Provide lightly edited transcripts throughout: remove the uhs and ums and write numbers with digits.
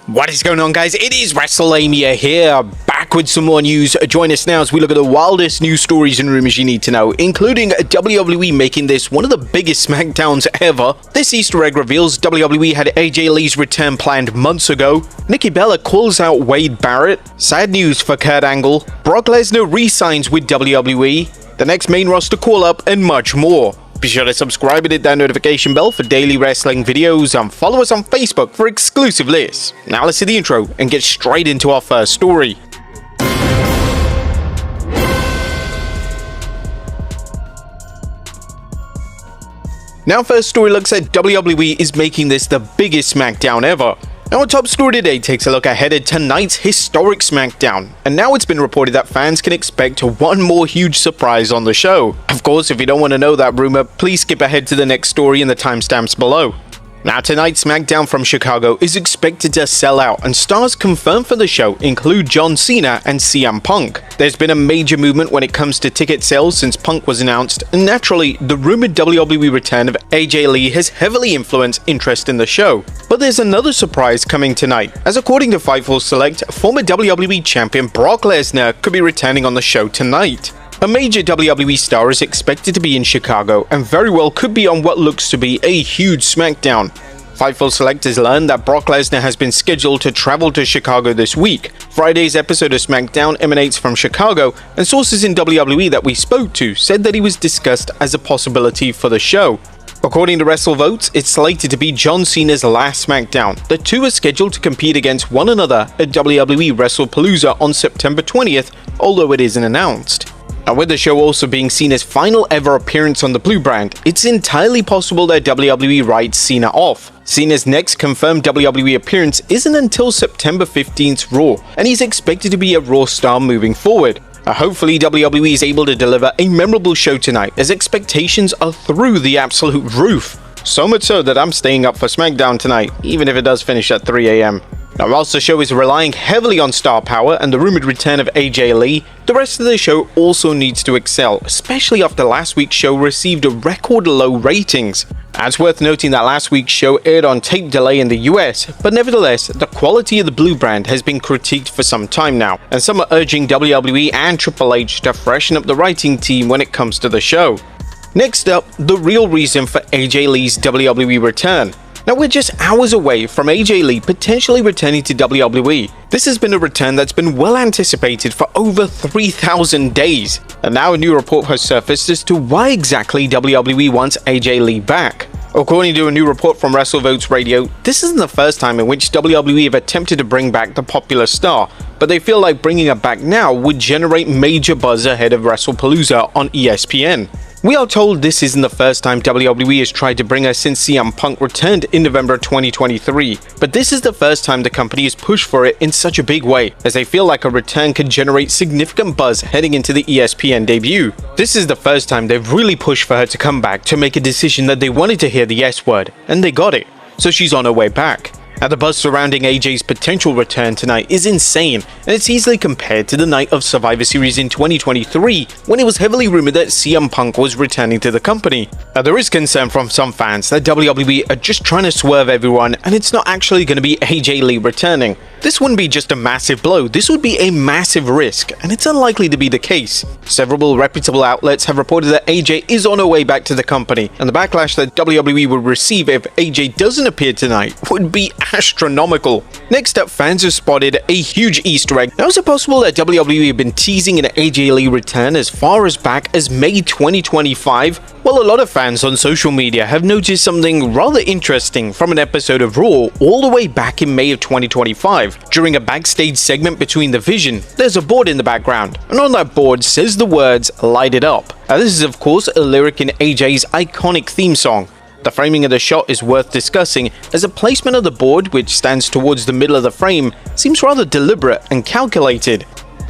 What is going on, guys? It is WrestleMania here, back with some more news. Join us now as we look at the wildest news stories and rumors you need to know, including WWE making this one of the biggest SmackDowns ever. This Easter egg reveals WWE had AJ Lee's return planned months ago. Nikki Bella calls out Wade Barrett. Sad news for Kurt Angle. Brock Lesnar re-signs with WWE. The next main roster call-up, and much more. Be sure to subscribe and hit that notification bell for daily wrestling videos and follow us on Facebook for exclusive lists. Now let's see the intro and get straight into our first story. Now first story looks at WWE is making this the biggest SmackDown ever. Our top story today takes a look ahead at tonight's historic SmackDown, and now it's been reported that fans can expect one more huge surprise on the show. Of course, if you don't want to know that rumor, please skip ahead to the next story in the timestamps below. Now tonight's SmackDown from Chicago is expected to sell out, and stars confirmed for the show include John Cena and CM Punk. There's been a major movement when it comes to ticket sales since Punk was announced, and naturally, the rumored WWE return of AJ Lee has heavily influenced interest in the show. But there's another surprise coming tonight, as according to Fightful Select, former WWE champion Brock Lesnar could be returning on the show tonight. A major WWE star is expected to be in Chicago and very well could be on what looks to be a huge SmackDown. Fightful Select has learned that Brock Lesnar has been scheduled to travel to Chicago this week. Friday's episode of SmackDown emanates from Chicago, and sources in WWE that we spoke to said that he was discussed as a possibility for the show. According to WrestleVotes, it's slated to be John Cena's last SmackDown. The two are scheduled to compete against one another at WWE WrestlePalooza on September 20th, although it isn't announced. And with the show also being Cena's final ever appearance on the Blue brand, it's entirely possible that WWE writes Cena off. Cena's next confirmed WWE appearance isn't until September 15th's Raw, and he's expected to be a Raw star moving forward. Hopefully WWE is able to deliver a memorable show tonight, as expectations are through the absolute roof. So much so that I'm staying up for SmackDown tonight, even if it does finish at 3 AM. Now, whilst the show is relying heavily on star power and the rumored return of AJ Lee, the rest of the show also needs to excel, especially after last week's show received record low ratings. And it's worth noting that last week's show aired on tape delay in the US, but nevertheless, the quality of the Blue brand has been critiqued for some time now, and some are urging WWE and Triple H to freshen up the writing team when it comes to the show. Next up, the real reason for AJ Lee's WWE return. Now, we're just hours away from AJ Lee potentially returning to WWE. This has been a return that's been well anticipated for over 3,000 days. And now a new report has surfaced as to why exactly WWE wants AJ Lee back. According to a new report from WrestleVotes Radio, this isn't the first time in which WWE have attempted to bring back the popular star, but they feel like bringing her back now would generate major buzz ahead of WrestlePalooza on ESPN. We are told this isn't the first time WWE has tried to bring her since CM Punk returned in November 2023, but this is the first time the company has pushed for it in such a big way, as they feel like a return could generate significant buzz heading into the ESPN debut. This is the first time they've really pushed for her to come back to make a decision that they wanted to hear the S word, and they got it, so she's on her way back. Now, the buzz surrounding AJ's potential return tonight is insane, and it's easily compared to the night of Survivor Series in 2023, when it was heavily rumored that CM Punk was returning to the company. Now, there is concern from some fans that WWE are just trying to swerve everyone, and it's not actually going to be AJ Lee returning. This wouldn't be just a massive blow, this would be a massive risk, and it's unlikely to be the case. Several reputable outlets have reported that AJ is on her way back to the company, and the backlash that WWE would receive if AJ doesn't appear tonight would be astronomical. Next up, fans have spotted a huge Easter egg. Now, is it possible that WWE have been teasing an AJ Lee return as far as back as May 2025? Well, a lot of fans on social media have noticed something rather interesting from an episode of Raw all the way back in May of 2025. During a backstage segment between The Vision, there's a board in the background, and on that board says the words "Light It Up." Now, this is of course a lyric in AJ's iconic theme song. The framing of the shot is worth discussing, as the placement of the board, which stands towards the middle of the frame, seems rather deliberate and calculated.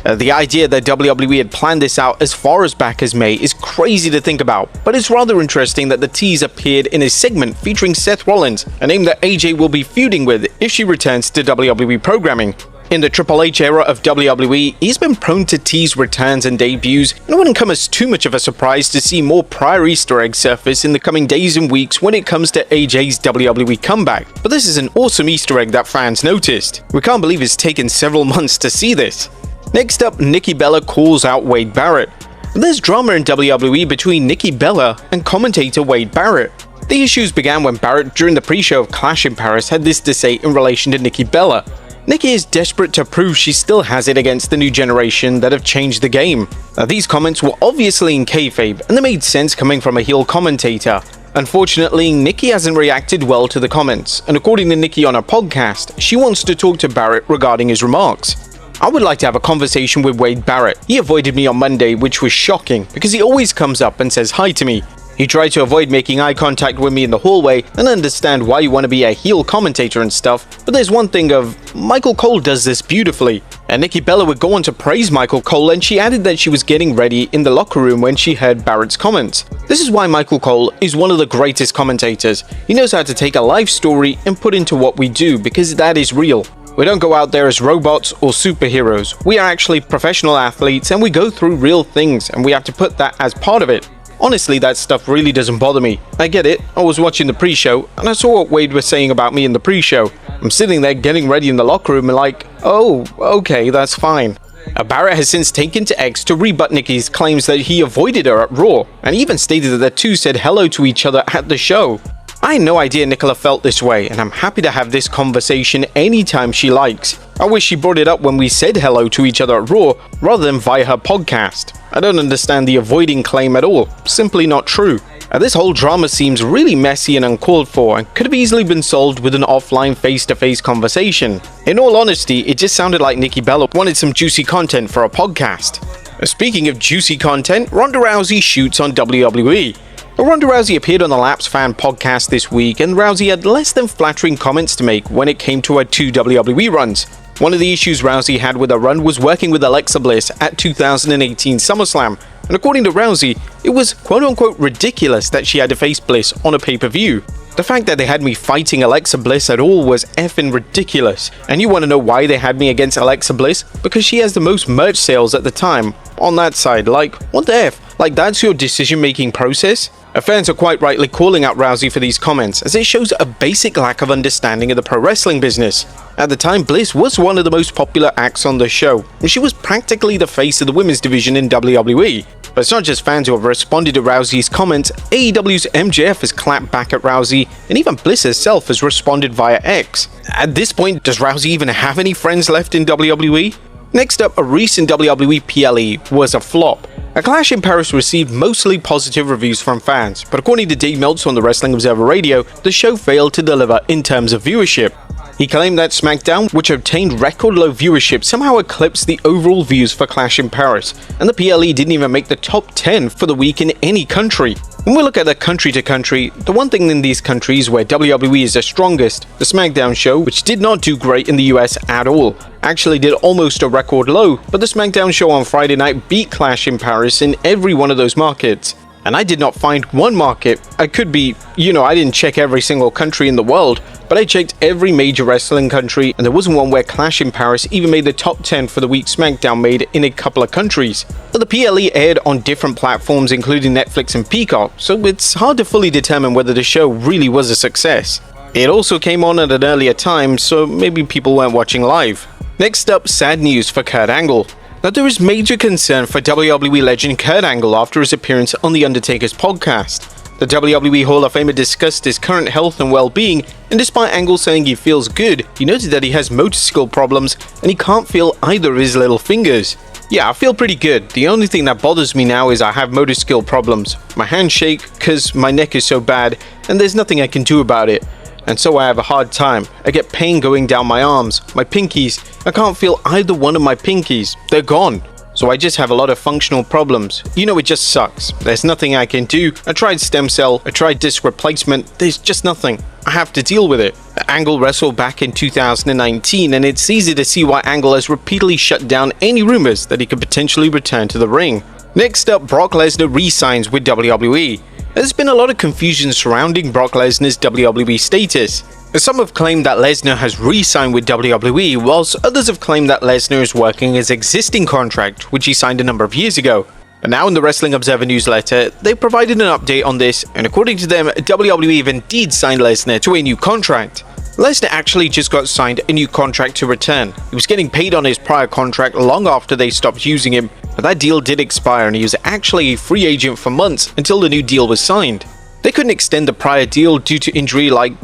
The idea that WWE had planned this out as far as back as May is crazy to think about, but it's rather interesting that the tease appeared in a segment featuring Seth Rollins, a name that AJ will be feuding with if she returns to WWE programming. In the Triple H era of WWE, he's been prone to tease returns and debuts, and it wouldn't come as too much of a surprise to see more prior Easter eggs surface in the coming days and weeks when it comes to AJ's WWE comeback. But this is an awesome Easter egg that fans noticed. We can't believe it's taken several months to see this. Next up, Nikki Bella calls out Wade Barrett. There's drama in WWE between Nikki Bella and commentator Wade Barrett. The issues began when Barrett, during the pre-show of Clash in Paris, had this to say in relation to Nikki Bella. Nikki is desperate to prove she still has it against the new generation that have changed the game. Now, these comments were obviously in kayfabe, and they made sense coming from a heel commentator. Unfortunately, Nikki hasn't reacted well to the comments, and according to Nikki on her podcast, she wants to talk to Barrett regarding his remarks. I would like to have a conversation with Wade Barrett. He avoided me on Monday, which was shocking, because he always comes up and says hi to me. He tried to avoid making eye contact with me in the hallway and understand why you want to be a heel commentator and stuff, but there's one thing of, Michael Cole does this beautifully. And Nikki Bella would go on to praise Michael Cole, and she added that she was getting ready in the locker room when she heard Barrett's comments. This is why Michael Cole is one of the greatest commentators. He knows how to take a life story and put into what we do, because that is real. We don't go out there as robots or superheroes. We are actually professional athletes, and we go through real things, and we have to put that as part of it. Honestly, that stuff really doesn't bother me. I get it. I was watching the pre-show, and I saw what Wade was saying about me in the pre-show. I'm sitting there getting ready in the locker room and like, oh, okay, that's fine. Barrett has since taken to X to rebut Nikki's claims that he avoided her at Raw, and even stated that the two said hello to each other at the show. I had no idea Nicola felt this way, and I'm happy to have this conversation anytime she likes. I wish she brought it up when we said hello to each other at Raw, rather than via her podcast. I don't understand the avoiding claim at all, simply not true. This whole drama seems really messy and uncalled for, and could have easily been solved with an offline face-to-face conversation. In all honesty, it just sounded like Nikki Bella wanted some juicy content for a podcast. Speaking of juicy content, Ronda Rousey shoots on WWE. Ronda Rousey appeared on the Laps Fan podcast this week, and Rousey had less than flattering comments to make when it came to her 2 WWE runs. One of the issues Rousey had with her run was working with Alexa Bliss at 2018 SummerSlam, and according to Rousey, it was quote-unquote ridiculous that she had to face Bliss on a pay-per-view. The fact that they had me fighting Alexa Bliss at all was effing ridiculous. And you want to know why they had me against Alexa Bliss? Because she has the most merch sales at the time. On that side, like, what the F? Like, that's your decision-making process? Fans are quite rightly calling out Rousey for these comments, as it shows a basic lack of understanding of the pro wrestling business. At the time, Bliss was one of the most popular acts on the show, and she was practically the face of the women's division in WWE. But it's not just fans who have responded to Rousey's comments. AEW's MJF has clapped back at Rousey, and even Bliss herself has responded via X. At this point, does Rousey even have any friends left in WWE? Next up, a recent WWE PLE was a flop. A Clash in Paris received mostly positive reviews from fans, but according to Dave Meltzer on the Wrestling Observer Radio, the show failed to deliver in terms of viewership. He claimed that SmackDown, which obtained record low viewership, somehow eclipsed the overall views for Clash in Paris, and the PLE didn't even make the top 10 for the week in any country. When we look at the country to country, the one thing in these countries where WWE is the strongest, the SmackDown show, which did not do great in the US at all, actually did almost a record low, but the SmackDown show on Friday night beat Clash in Paris in every one of those markets. And I did not find one market. I could be, I didn't check every single country in the world, but I checked every major wrestling country, and there wasn't one where Clash in Paris even made the top 10 for the week SmackDown made in a couple of countries. But the PLE aired on different platforms including Netflix and Peacock, so it's hard to fully determine whether the show really was a success. It also came on at an earlier time, so maybe people weren't watching live. Next up, sad news for Kurt Angle. Now, there is major concern for WWE legend Kurt Angle after his appearance on The Undertaker's podcast. The WWE Hall of Famer discussed his current health and well-being, and despite Angle saying he feels good, he noted that he has motor skill problems and he can't feel either of his little fingers. Yeah, I feel pretty good. The only thing that bothers me now is I have motor skill problems. My hands shake because my neck is so bad, and there's nothing I can do about it. And so I have a hard time. I get pain going down my arms, my pinkies. I can't feel either one of my pinkies. They're gone. So I just have a lot of functional problems. It just sucks. There's nothing I can do. I tried stem cell, I tried disc replacement. There's just nothing. I have to deal with it. Angle wrestled back in 2019, and it's easy to see why Angle has repeatedly shut down any rumors that he could potentially return to the ring. Next up, Brock Lesnar re-signs with WWE. There's been a lot of confusion surrounding Brock Lesnar's WWE status. Some have claimed that Lesnar has re-signed with WWE, whilst others have claimed that Lesnar is working his existing contract, which he signed a number of years ago. But now in the Wrestling Observer newsletter, they provided an update on this, and according to them, WWE have indeed signed Lesnar to a new contract. Lesnar actually just got signed a new contract to return. He was getting paid on his prior contract long after they stopped using him, but that deal did expire and he was actually a free agent for months until the new deal was signed. They couldn't extend the prior deal due to injury like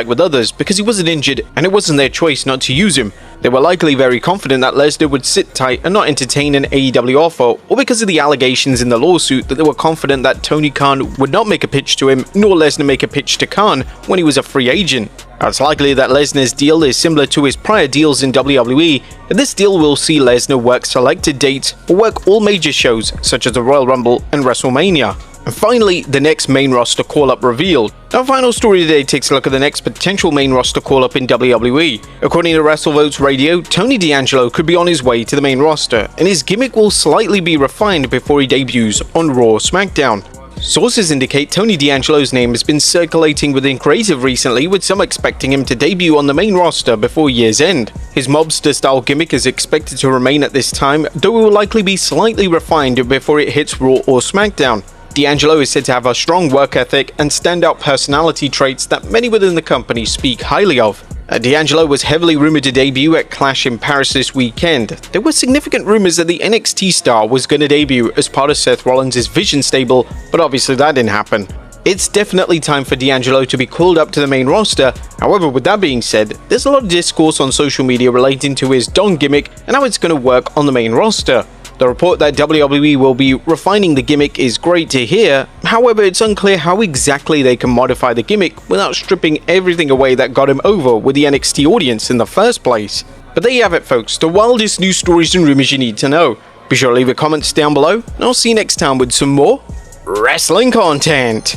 with others because he wasn't injured and it wasn't their choice not to use him. They were likely very confident that Lesnar would sit tight and not entertain an AEW offer, or because of the allegations in the lawsuit that they were confident that Tony Khan would not make a pitch to him nor Lesnar make a pitch to Khan when he was a free agent. Now, it's likely that Lesnar's deal is similar to his prior deals in WWE, and this deal will see Lesnar work selected dates or work all major shows such as the Royal Rumble and WrestleMania. And finally, the next main roster call-up revealed. Our final story today takes a look at the next potential main roster call-up in WWE. According to WrestleVotes Radio, Tony D'Angelo could be on his way to the main roster, and his gimmick will slightly be refined before he debuts on Raw or SmackDown. Sources indicate Tony D'Angelo's name has been circulating within creative recently, with some expecting him to debut on the main roster before year's end. His mobster-style gimmick is expected to remain at this time, though it will likely be slightly refined before it hits Raw or SmackDown. D'Angelo is said to have a strong work ethic and standout personality traits that many within the company speak highly of. D'Angelo was heavily rumored to debut at Clash in Paris this weekend. There were significant rumors that the NXT star was going to debut as part of Seth Rollins' Vision stable, but obviously that didn't happen. It's definitely time for D'Angelo to be called up to the main roster. However, with that being said, there's a lot of discourse on social media relating to his Don gimmick and how it's going to work on the main roster. The report that WWE will be refining the gimmick is great to hear, however it's unclear how exactly they can modify the gimmick without stripping everything away that got him over with the NXT audience in the first place. But there you have it folks, the wildest news stories and rumors you need to know. Be sure to leave your comments down below, and I'll see you next time with some more wrestling content.